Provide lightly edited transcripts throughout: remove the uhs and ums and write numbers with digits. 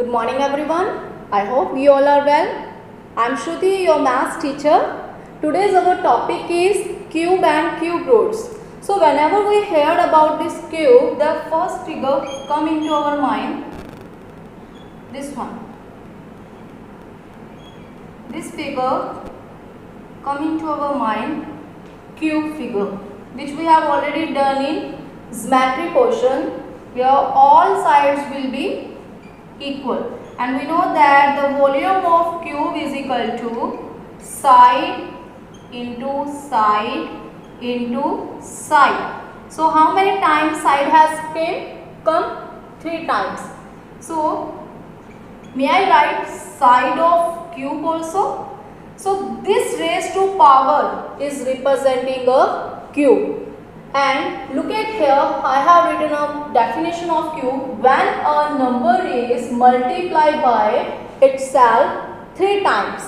Good morning everyone. I hope you all are well. I am Shruti, your maths teacher. Today's our topic is cube and cube roots. So whenever we heard about this cube, the first figure come into our mind. This one. This figure come into our mind, cube figure, which we have already done in geometry portion. Here all sides will be equal, and we know that the volume of cube is equal to side into side into side. So how many times side has come? 3 times. So may I write side of cube also? So this raised to power is representing a cube. And look at here, I have written a definition of cube. When a number is multiplied by itself 3 times.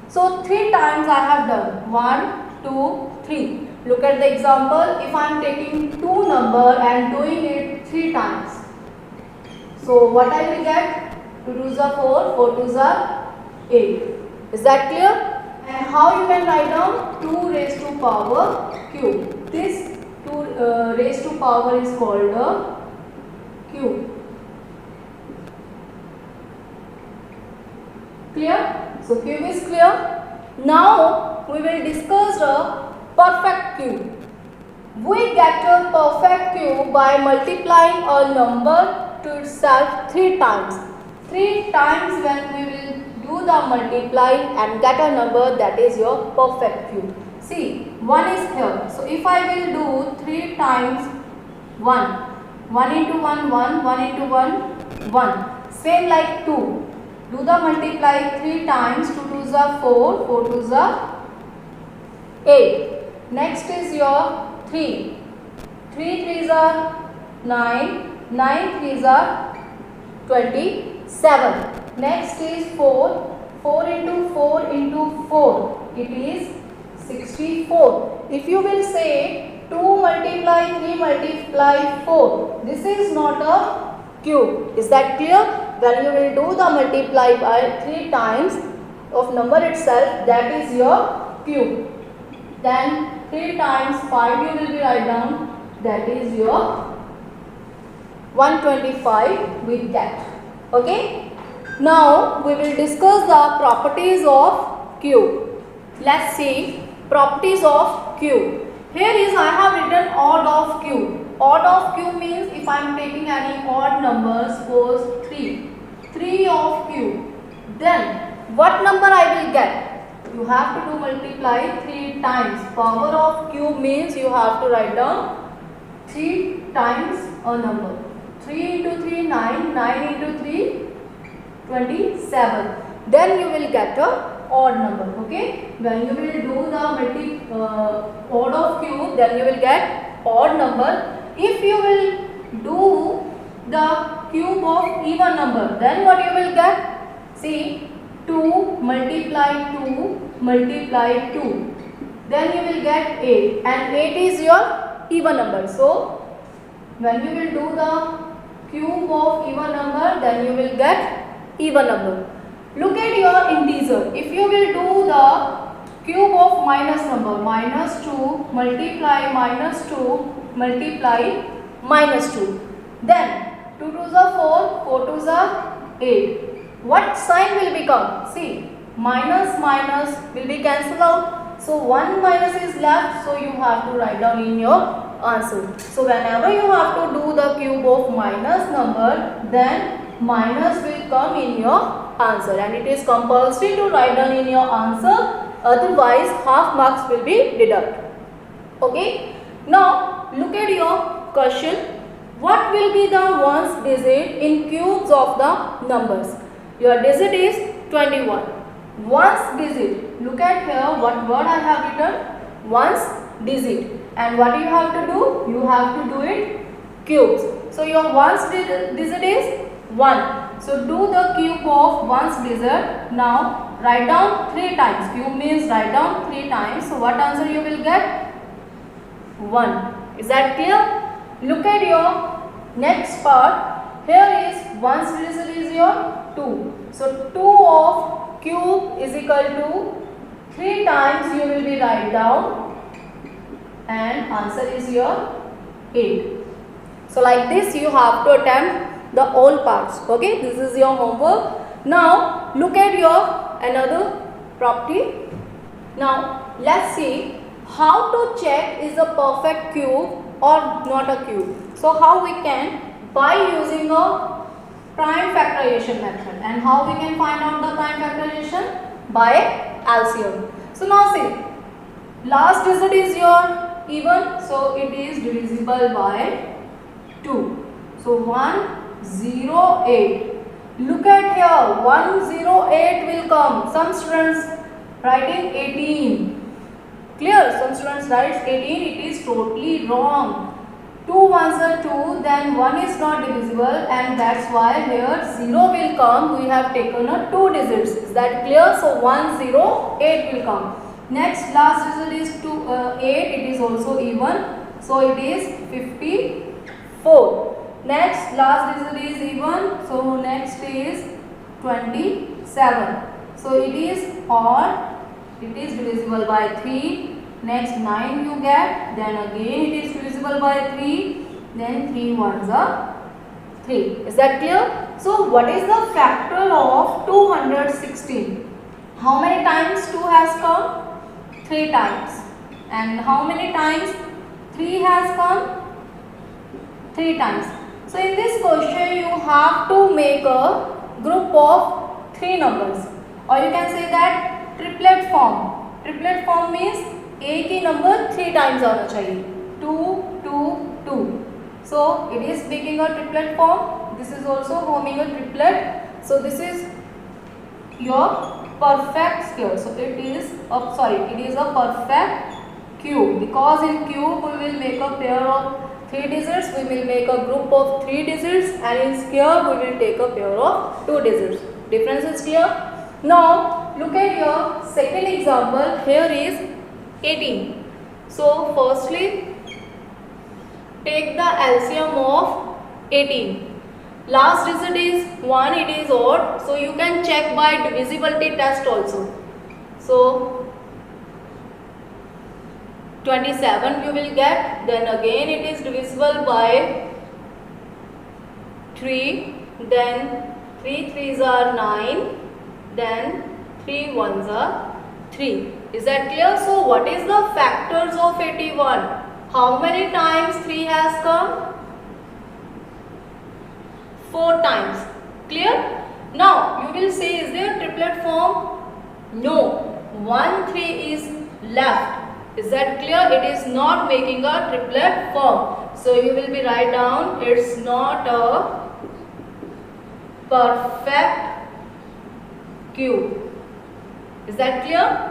So 3 times I have done. 1, 2, 3. Look at the example. If I am taking 2 number and doing it 3 times. So what I will get? 2 2s are 4, 4 2s are 8. Is that clear? And how you can write down 2 raised to power cube. This 2 raised to power is called a cube. Clear? So cube is clear. Now we will discuss a perfect cube. We get a perfect cube by multiplying a number to itself 3 times. 3 times when we will do the multiplying and get a number, that is your perfect cube. See, 1 is here. So if I will do 3 times 1, 1 into 1, 1, 1 into 1, 1. Same like 2. Do the multiply 3 times, 2 2s are 4, 4 2s are 8. Next is your 3. 3 3s are 9, 9 3s are 27. Next is 4, 4 into 4 into 4. It is 64. If you will say 2 multiply 3 multiply 4, this is not a cube. Is that clear? When you will do the multiply by 3 times of number itself, that is your cube. Then 3 times 5 you will be write down, that is your 125 with that. Okay? Now we will discuss the properties of cube. Let's see properties of cube. Here is I have written odd of cube. Odd of cube means if I am taking any odd number, suppose 3. 3 of cube. Then what number I will get? You have to do multiply 3 times. Power of cube means you have to write down 3 times a number. 3 into 3, 9. 9 into 3, 27. Then you will get a odd number. Okay, when you will do the odd of cube, then you will get odd number. If you will do the cube of even number, then what you will get? See, 2 multiply 2 multiply 2, then you will get 8, and 8 is your even number. So when you will do the cube of even number, then you will get even number. Look at your integer. If you will do the cube of minus number, minus 2 multiply minus 2 multiply minus 2, then 2 2s are 4, 4 2s are 8. What sign will become? See, minus minus will be cancelled out. So 1 minus is left, so you have to write down in your answer. So whenever you have to do the cube of minus number, then minus will come in your answer, and it is compulsory to write down in your answer, otherwise half marks will be deducted. Okay, now look at your question. What will be the ones digit in cubes of the numbers? Your digit is 21. Ones digit. Look at here what word I have written. Ones digit. And what you have to do? You have to do it cubes. So your ones digit is 1. So do the cube of ones digit. Now write down 3 times. Cube means write down 3 times. So what answer you will get? 1. Is that clear? Look at your next part. here is 1's digit is your 2. So 2 of cube is equal to 3 times you will be write down, and answer is your 8. So like this you have to attempt the all parts. Okay, this is your homework. Now look at your another property. Now let's see how to check is a perfect cube or not a cube. So how we can, by using a prime factorization method. And how we can find out the prime factorization? By LCM. So now see, last digit is your even, so it is divisible by 2. So 108. Look at here, 108 will come. Some students writing 18. Clear? Some students write 18. It is totally wrong. 2 ones are 2, then 1 is not divisible, and that's why here 0 will come. We have taken a 2 digits. Is that clear? So 108 will come. Next last digit is 8. It is also even. So it is 54. Next last digit is even. So next is 27. So it is odd. It is divisible by 3. Next 9 you get, then again it is divisible by 3, then 3 ones are 3. Is that clear? So what is the factor of 216? How many times 2 has come? 3 times. And how many times 3 has come? 3 times. So in this question you have to make a group of 3 numbers, or you can say that triplet form. Triplet form means एक ही number 3 times आना चाहिए, 2 2 2. So it is making a triplet form. This is also forming a triplet. So this is your perfect square. So it is a perfect cube, because in cube we will make a pair of 3 digits. We will make a group of 3 digits, and in square we will take a pair of 2 digits. Difference is clear. Now look at your second example. Here is 18. So firstly take the LCM of 18. Last digit is 1, it is odd, so you can check by divisibility test also. So 27 you will get, then again it is divisible by 3, then 3 3s are 9, then 3 1s are 3. Is that clear? So what is the factors of 81? How many times 3 has come? 4 times. Clear? Now you will say, is there triplet form? No. 1 3 is left. Is that clear? It is not making a triplet form. So you will be write down, it's not a perfect cube. Is that clear?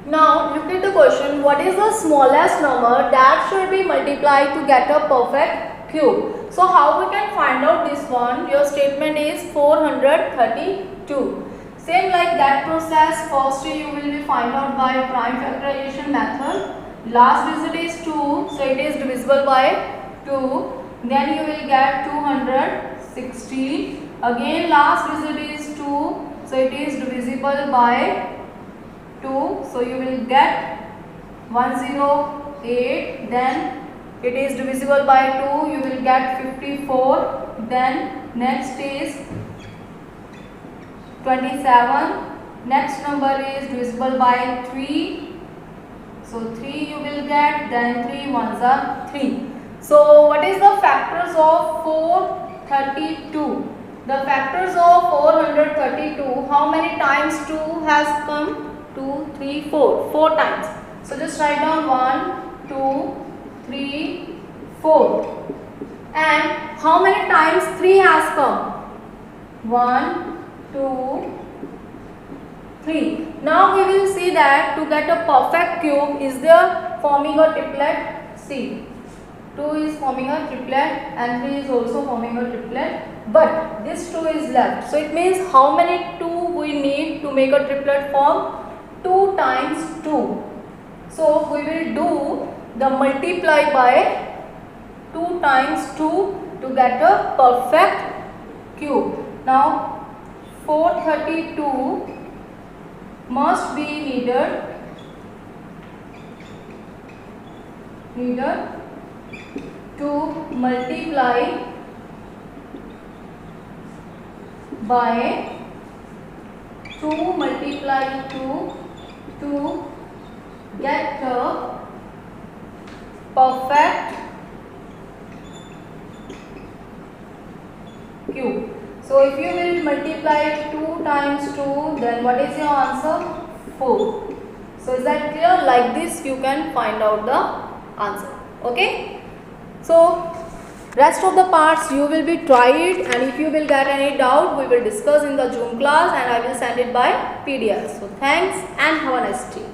Now look at the question. What is the smallest number that should be multiplied to get a perfect cube? So how we can find out this one? Your statement is 432. Same like that process. First you will be find out by prime factorization method. Last digit is 2, so it is divisible by 2. Then you will get 216. Again last digit is 2, so it is divisible by 2, so you will get 108. Then it is divisible by 2, you will get 54. Then next is 27. Next number is divisible by 3, so 3 you will get, then 3 ones are 3. So what is the factors of 432? The factors of 432, how many times 2 has come? 2 3 4, 4 times. So just write down 1 2 3 4. And how many times 3 has come? 1 2 3. Now we will see that to get a perfect cube, is there forming a triplet? See, 2 is forming a triplet and 3 is also forming a triplet, but this 2 is left. So it means how many 2 we need to make a triplet form? 2 times 2. So we will do the multiply by 2 times 2 to get a perfect cube. Now 432 must be needed to multiply by 2 multiply 2 to get a perfect cube. So if you will multiply 2 times 2, then what is your answer? 4. So is that clear? Like this you can find out the answer. Okay. So rest of the parts you will be tried, and if you will get any doubt, we will discuss in the Zoom class and I will send it by PDF. So thanks and have a nice day.